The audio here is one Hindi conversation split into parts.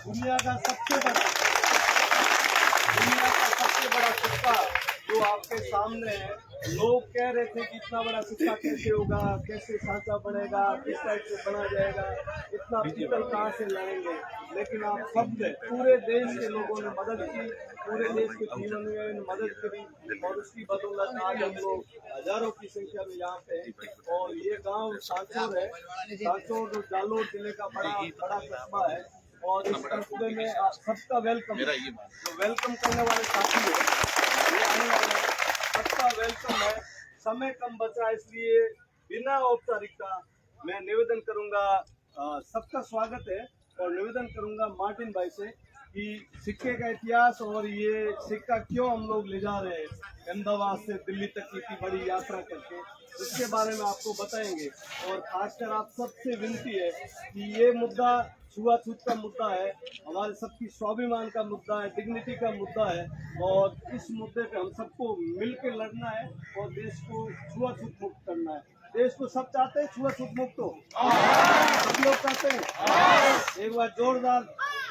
दुनिया का सबसे बड़ा सिक्का जो आपके सामने है। लोग कह रहे थे कि इतना बड़ा सिक्का कैसे होगा, कैसे सांचा बनेगा, किस टाइप से बना जाएगा, इतना पीतल कहाँ से लाएंगे। लेकिन आप सबने, पूरे देश के लोगों ने मदद की, पूरे देश के जीवन में मदद करी और उसकी बदौलत आज हम लोग हजारों की संख्या में यहाँ पे हैं। और ये गांव सांचौर है। सांचौर जो जालोर जिले का बड़ा कस्बा है और इस कस्बे में आप सबका वेलकम है। जो वेलकम करने वाले साथी है, ये आने वाले सबका वेलकम है। समय कम बचा इसलिए बिना औपचारिकता मैं निवेदन करूंगा, सबका स्वागत है और निवेदन करूंगा मार्टिन भाई से कि सिक्के का इतिहास और ये सिक्का क्यों हम लोग ले जा रहे हैं अहमदाबाद से दिल्ली तक की इतनी बड़ी यात्रा करके, उसके बारे में आपको बताएंगे। और खासकर आप सबसे विनती है कि ये मुद्दा छुआछूत का मुद्दा है, हमारे सबकी स्वाभिमान का मुद्दा है, डिग्निटी का मुद्दा है और इस मुद्दे पे हम सबको मिलकर लड़ना है और देश को छुआछूत मुक्त करना है। देश को सब चाहते हैं छुआछूत मुक्त हो, सब लोग चाहते हैं। एक बार जोरदार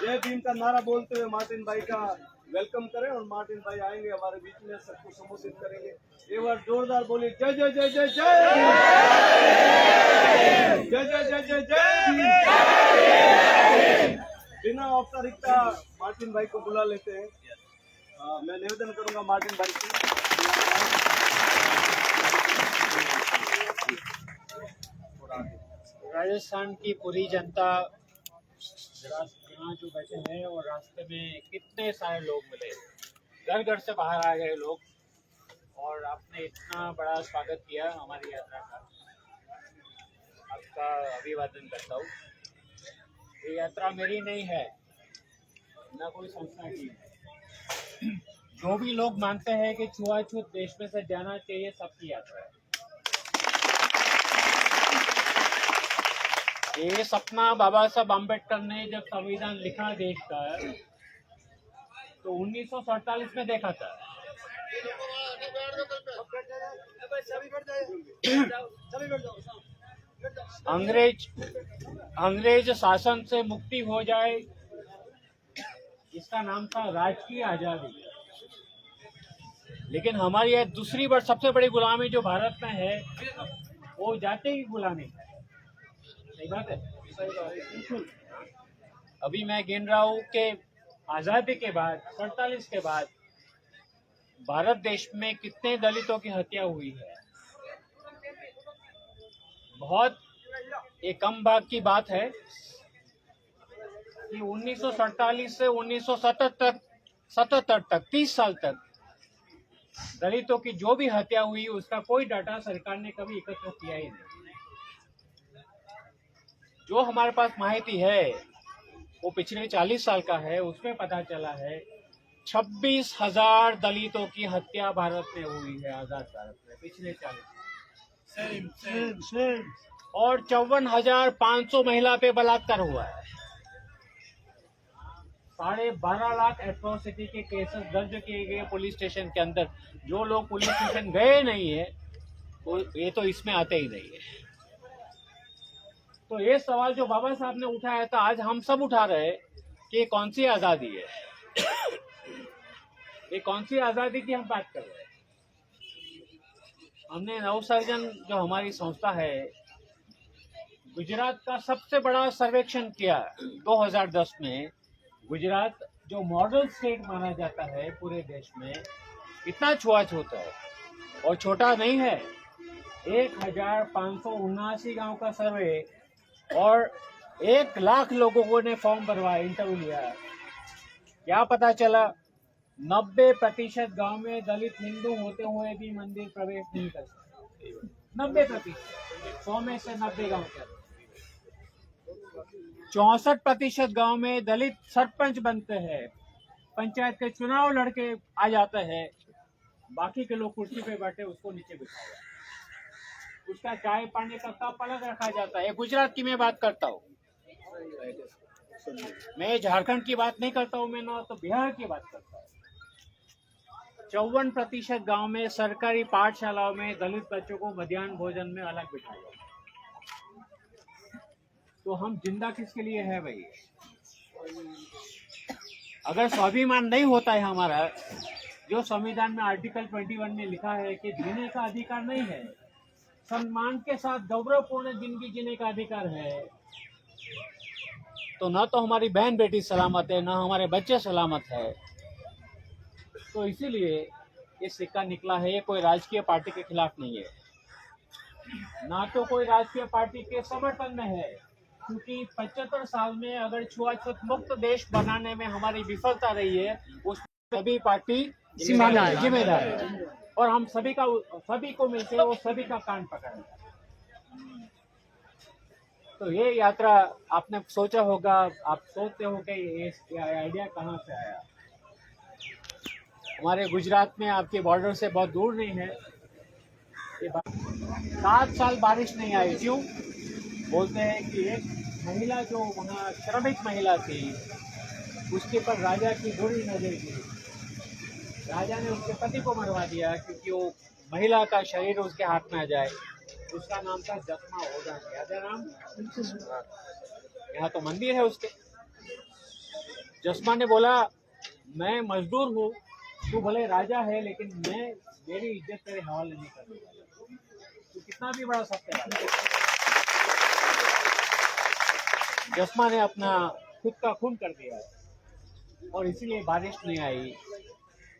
जय भीम का नारा बोलते हुए मार्टिन भाई का वेलकम करें और मार्टिन भाई आएंगे हमारे बीच में, सबको संबोधित करेंगे। एक बार जोरदार बोलिए जय जय जय जय जय जय जय जय जय जय। बिना औपचारिकता मार्टिन भाई को बुला लेते हैं। मैं निवेदन करूंगा मार्टिन भाई से। राजस्थान की पूरी जनता यहाँ जो बैठे हैं और रास्ते में कितने सारे लोग मिले, घर घर से बाहर आ गए लोग और आपने इतना बड़ा स्वागत किया हमारी यात्रा का, आपका अभिवादन करता हूँ। ये यात्रा मेरी नहीं है, ना कोई संस्था की है। जो भी लोग मानते हैं कि छुआछूत देश में से जाना चाहिए, सबकी यात्रा है। ये सपना बाबा साहब अम्बेडकर ने जब संविधान लिखा देश का, तो 1947 में देखा था। अंग्रेज शासन से मुक्ति हो जाए, इसका नाम था राजकीय आजादी। लेकिन हमारी यह दूसरी बार सबसे बड़ी गुलामी जो भारत में है, वो जाति की गुलामी है। सही बात है, सही बात है। अभी मैं गिन रहा हूँ कि आजादी के बाद 47 के बाद भारत देश में कितने दलितों की हत्या हुई है। बहुत एक कम भाग की बात है कि 1947 से 1977 तक 30 साल तक दलितों की जो भी हत्या हुई उसका कोई डाटा सरकार ने कभी एकत्र किया ही नहीं। जो हमारे पास माहिती है वो पिछले 40 साल का है, उसमें पता चला है 26,000 दलितों की हत्या भारत में हुई है, आजाद भारत में पिछले 40 साल। और 54,500 महिला पे बलात्कार हुआ है। 12.5 लाख एट्रोसिटी के केसेस दर्ज किए गए पुलिस स्टेशन के अंदर। जो लोग पुलिस स्टेशन गए नहीं है ये तो इसमें आते ही नहीं है। तो ये सवाल जो बाबा साहब ने उठाया था, आज हम सब उठा रहे हैं कि ये कौन सी आजादी है, ये कौन सी आजादी की हम बात कर रहे हैं। हमने नवसर्जन जो हमारी संस्था है, गुजरात का सबसे बड़ा सर्वेक्षण किया 2010 में। गुजरात जो मॉडल स्टेट माना जाता है पूरे देश में, इतना छुआछूत है और छोटा नहीं है। 1579 गांव का सर्वे और 1 लाख लोगों ने फॉर्म भरवाया, इंटरव्यू लिया। क्या पता चला, 90% गांव में दलित हिंदू होते हुए भी मंदिर प्रवेश नहीं कर सकते। 90%, 100 में से 90 गांव के। 64% गांव में दलित सरपंच बनते हैं, पंचायत के चुनाव लड़के आ जाते हैं, बाकी के लोग कुर्सी पे बैठे उसको नीचे बिठाया, उसका चाय पानी का कप अलग रखा जाता है। गुजरात की मैं बात करता हूँ, मैं झारखंड की बात नहीं करता हूँ, मैं ना तो बिहार की बात करता हूँ। 54% गांव में सरकारी पाठशालाओं में दलित बच्चों को मध्याह्न भोजन में अलग बिठाया। तो हम जिंदा किसके लिए है भाई? अगर स्वाभिमान नहीं होता है हमारा, जो संविधान में आर्टिकल 21 में लिखा है कि जीने का अधिकार नहीं है, सम्मान के साथ गौरवपूर्ण जिंदगी जीने का अधिकार है, तो न तो हमारी बहन बेटी सलामत है, न हमारे बच्चे सलामत है। तो इसीलिए ये सिक्का निकला है। ये कोई राजकीय पार्टी के खिलाफ नहीं है, ना तो कोई राजकीय पार्टी के समर्थन में है, क्योंकि 75 साल में अगर छुआछूत मुक्त देश बनाने में हमारी विफलता रही है, उस सभी पार्टी जिम्मेदार है। और हम सभी को मिलकर वो सभी का कान पकड़ना। तो ये यात्रा आपने सोचा होगा, आप सोचते हो कि ये आइडिया कहाँ से आया। हमारे गुजरात में आपके बॉर्डर से बहुत दूर नहीं है। 7 साल बारिश नहीं आई। क्यों? बोलते हैं कि एक महिला जो वहाँ श्रमिक महिला थी, उसके पर राजा की बुरी नजर थी। राजा ने उसके पति को मरवा दिया क्योंकि वो महिला का शरीर उसके हाथ में आ जाए। उसका नाम था जस्मा ओडा। याद है नाम? यहाँ तो मंदिर है उसके। जस्मा ने बोला, मैं मजदूर हूँ, तू भले राजा है, लेकिन मेरी इज्जत तेरे हवाले नहीं करने वाला। तू कितना भी बड़ा सत्यवादी है। जस्मा ने अपना खुद का खून कर दिया और इसीलिए बारिश नहीं आई।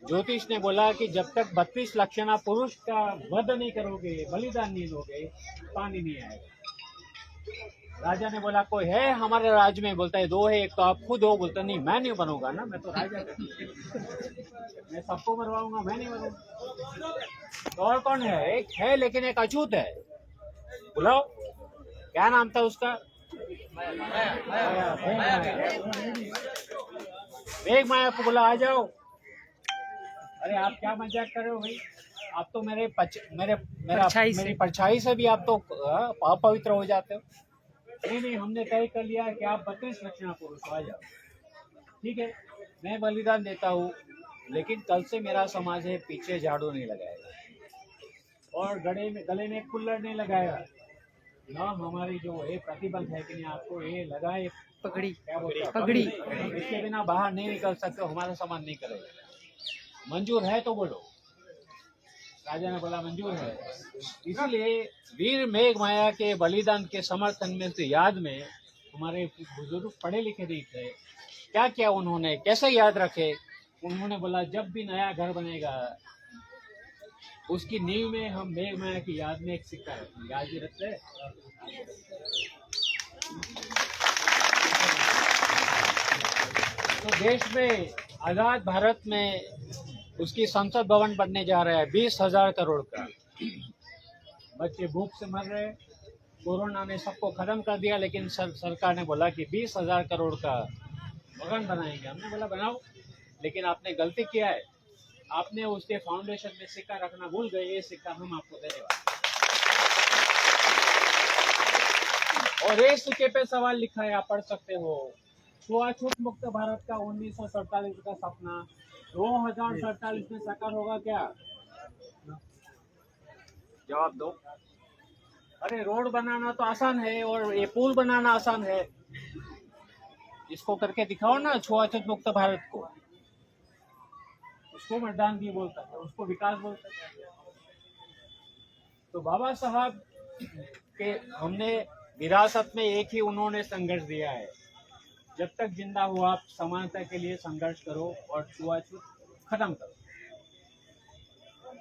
ज्योतिष ने बोला कि जब तक 32 लक्षणा पुरुष का वध नहीं करोगे, बलिदान नहीं दोगे, पानी नहीं आएगा। राजा ने बोला, कोई है हमारे राज्य में? बोलता है 2 है, एक तो आप खुद हो। बोलता नहीं, मैं नहीं बनूंगा ना, मैं तो राजा मैं सबको मरवाऊंगा, मैं नहीं बनूंगा। तो और कौन है? एक है, लेकिन एक अछूत है। बुलाओ, क्या नाम था उसका? मेघ माया को बोला, आ जाओ। अरे आप क्या मजाक कर रहे हो भाई? आप तो मेरी परछाई से भी आप तो अपवित्र हो जाते हो। नहीं, हमने तय कर लिया कि आप 32 लक्षणा पुरुष हो, आ जाओ। ठीक है, मैं बलिदान देता हूँ, लेकिन कल से मेरा समाज है पीछे झाड़ू नहीं लगाएगा और गले में कुल्लड़ नहीं लगाएगा ना। हमारी जो ये प्रतिबंध है कि नहीं, आपको ये लगाए पगड़ी, क्या बोलते हैं, पगड़ी। इसके बिना बाहर नहीं निकल सकते, हमारा समाज नहीं करेगा। मंजूर है तो बोलो। राजा ने बोला मंजूर है। इसलिए वीर मेघ माया के बलिदान के समर्थन में से याद में हमारे बुजुर्ग पढ़े लिखे नहीं थे। क्या क्या उन्होंने कैसे याद रखे? उन्होंने बोला, जब भी नया घर बनेगा उसकी नींव में हम मेघ माया की याद में एक सिक्का रखेंगे। याद ही रखते हैं। तो देश में, आजाद भारत में उसकी संसद भवन बनने जा रहा है 20,000 करोड़ का। बच्चे भूख से मर रहे। कोरोना ने सबको खत्म कर दिया, लेकिन सरकार ने बोला कि 20,000 करोड़ का भवन बनाएंगे। हमने बोला बनाओ, लेकिन आपने गलती किया है, आपने उसके फाउंडेशन में सिक्का रखना भूल गए। ये सिक्का हम आपको देने वाले। और ये सिक्के पे सवाल लिखा है, आप पढ़ सकते हो। छुआछूत मुक्त भारत का 1947 का सपना 2047 में साकार होगा क्या? जवाब दो। अरे रोड बनाना तो आसान है और ये पुल बनाना आसान है। इसको करके दिखाओ ना, छुआछूत मुक्त भारत को। उसको मतदान भी बोल सकते, उसको विकास बोल सकते। तो बाबा साहब के हमने विरासत में एक ही उन्होंने संघर्ष दिया है, जब तक जिंदा हो आप समानता के लिए संघर्ष करो और छुआछूत खत्म करो।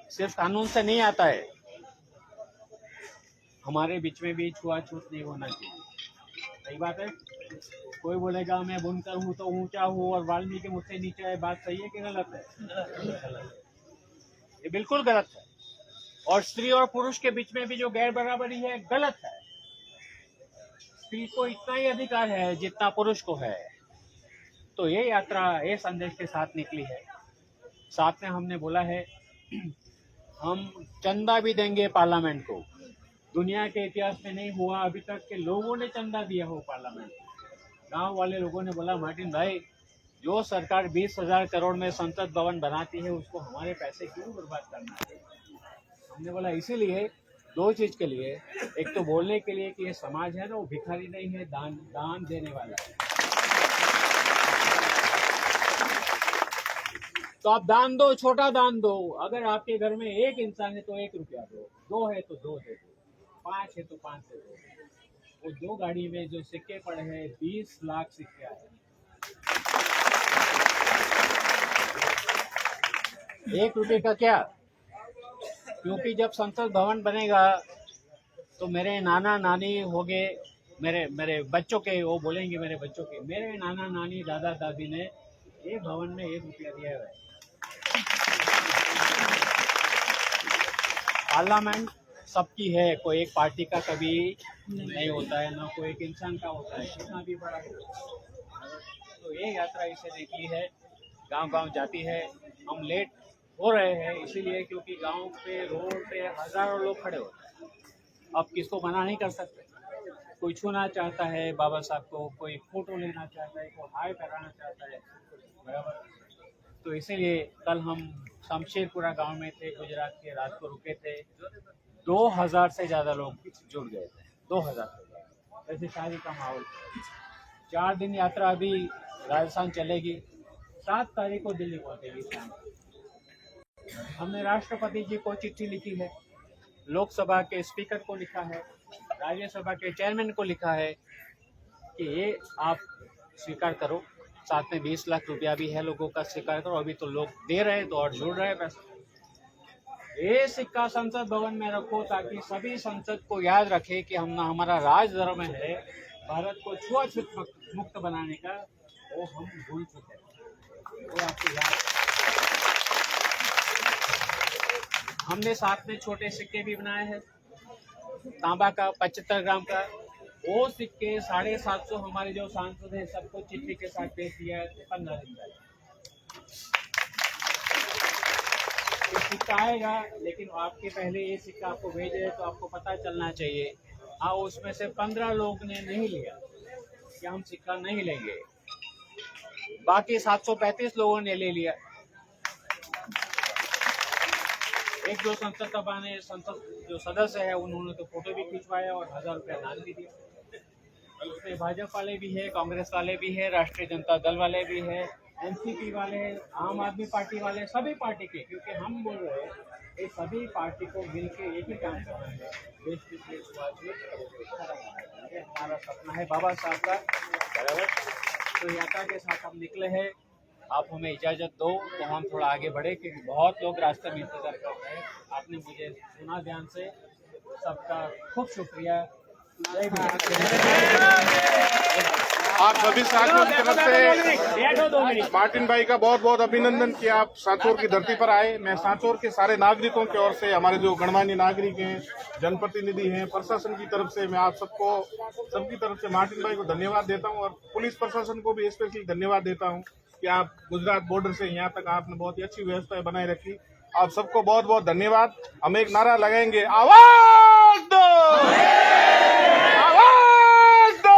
सिर्फ कानून से नहीं आता है, हमारे बीच में भी छुआछूत नहीं होना चाहिए। सही बात है। कोई बोलेगा मैं बुनकर हूँ तो ऊंचा हूँ और वाल्मीकि मुझसे नीचे है। बात सही है कि गलत है? ये बिल्कुल गलत है। और स्त्री और पुरुष के बीच में भी जो गैर बराबरी है, गलत है। स्त्री को इतना ही अधिकार है जितना पुरुष को है। तो ये यात्रा ये संदेश के साथ निकली है। साथ में हमने बोला है हम चंदा भी देंगे पार्लियामेंट को। दुनिया के इतिहास में नहीं हुआ अभी तक के लोगों ने चंदा दिया हो पार्लियामेंट। गांव वाले लोगों ने बोला, मार्टिन भाई, जो सरकार 20,000 करोड़ में संसद भवन बनाती है, उसको हमारे पैसे क्यों बर्बाद करना है? हमने बोला इसीलिए 2 चीज के लिए। एक तो बोलने के लिए कि ये समाज है ना, वो भिखारी नहीं है, दान देने वाला है। तो आप दान दो, छोटा दान दो। अगर आपके घर में एक इंसान है तो 1 रुपया दो, 2 है तो 2 दे दो, 5 है तो 5 दे दो। वो 2 गाड़ी में जो सिक्के पड़े हैं 20 लाख सिक्के आए हैं। 1 रुपये का क्या? क्योंकि जब संसद भवन बनेगा तो मेरे नाना नानी होंगे, मेरे बच्चों के, वो बोलेंगे मेरे बच्चों के, मेरे नाना नानी दादा दादी ने ये भवन में 1 रुपया दिया हुआ है। पार्लियामेंट सबकी है, कोई एक पार्टी का कभी नहीं होता है, ना कोई एक इंसान का होता है, कितना भी बड़ा हो। तो ये यात्रा इसे निकली है, गांव-गांव जाती है। हम लेट हो रहे हैं इसीलिए क्योंकि गांव पे रोड पे हजारों लोग खड़े होते हैं। अब किसको मना नहीं कर सकते। कोई छूना चाहता है बाबा साहब को, कोई फोटो लेना चाहता है, कोई हाय कराना चाहता है, बराबर। तो इसीलिए कल हम शमशेरपुरा गांव में थे, गुजरात के, रात को रुके थे। 2000 से ज़्यादा लोग जुड़ गए थे, 2000 से ज़्यादा। ऐसे शादी का माहौल। 4 दिन यात्रा अभी राजस्थान चलेगी, 7 तारीख को दिल्ली पहुंचेगी शाम। हमने राष्ट्रपति जी को चिट्ठी लिखी है, लोकसभा के स्पीकर को लिखा है, राज्यसभा के चेयरमैन को लिखा है कि ये आप स्वीकार करो। साथ में 20 लाख रुपया भी है, लोगों का स्वीकार करो। अभी तो लोग दे रहे हैं तो और जुड़ रहे हैं पैसा। ये सिक्का संसद भवन में रखो ताकि सभी संसद को याद रखे कि हमारा राज धर्म है भारत को छुआछूत मुक्त बनाने का, वो हम भूल चुके हैं। वो आपको याद। हमने साथ में छोटे सिक्के भी बनाए हैं, तांबा का 75 ग्राम का। वो सिक्के 750 हमारे जो सांसद हैं सबको चिट्ठी के साथ भेज दिया है 15 दिन पहले। ये सिक्का आएगा, लेकिन आपके पहले ये सिक्का आपको भेजे तो आपको पता चलना चाहिए। हाँ, उसमें से 15 लोग ने नहीं लिया कि हम सिक्का नहीं लेंगे, बाकी 735 लोगों ने ले लिया। 1-2 संसद सभा ने, संसद जो सदस्य है उन्होंने तो फोटो भी खिंचवाया और 1000 रुपया दान भी दिया। उसमें भाजपा वाले भी है, कांग्रेस वाले भी है, राष्ट्रीय जनता दल वाले भी है, एनसीपी वाले हैं, आम आदमी पार्टी वाले, सभी पार्टी के। क्योंकि हम बोल रहे हैं ये सभी पार्टी को मिलकर एक ही काम करना है, देश की हमारा सपना है बाबा साहब का, बराबर। तो यात्रा के साथ हम निकले हैं। आप हमें इजाज़त दो तो हम थोड़ा आगे बढ़े, क्योंकि बहुत लोग रास्ते में इंतजार कर रहे हैं। आपने मुझे सुना ध्यान से, सबका खूब शुक्रिया। आप सभी साथियों की तरफ से मार्टिन भाई का बहुत बहुत अभिनंदन कि आप सांचौर की धरती पर आए। मैं सांचौर के सारे नागरिकों की ओर से, हमारे जो गणमान्य नागरिक हैं, जनप्रतिनिधि हैं, प्रशासन की तरफ से, मैं आप सबकी तरफ से मार्टिन भाई को धन्यवाद देता हूं और पुलिस प्रशासन को भी स्पेशली धन्यवाद देता हूं कि आप गुजरात बॉर्डर से यहाँ तक आपने बहुत ही अच्छी व्यवस्था बनाए रखी। आप सबको बहुत बहुत धन्यवाद। हम एक नारा लगाएंगे, आवाज दो, आवाज दो।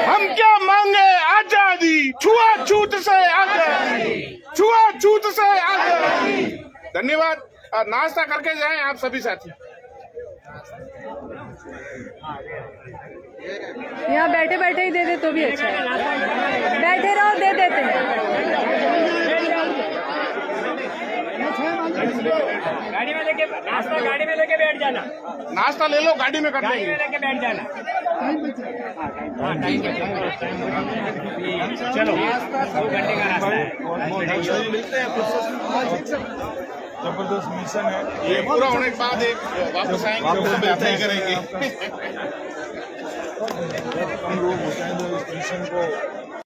हम क्या मांगे? आजादी, छुआछूत से आजादी, छुआछूत से आजादी। धन्यवाद। नाश्ता करके जाएं आप सभी साथी। यहाँ बैठे बैठे ही दे दे तो भी अच्छा है। बैठे रहो, दे देते हैं। गाड़ी में लेके नाश्ता, गाड़ी में लेके बैठ जाना। नाश्ता ले लो, गाड़ी में कर गाड़ी लेंगे। में लेके बैठ जाना। चलो 2 घंटे का रास्ता है। मिलते हैं। जबरदस्त मिशन है ये पूरा होने के बाद एक वापस आएंगे, तो सब यात्रा करेंगे। हम लोग होते हैं जो इस मिशन को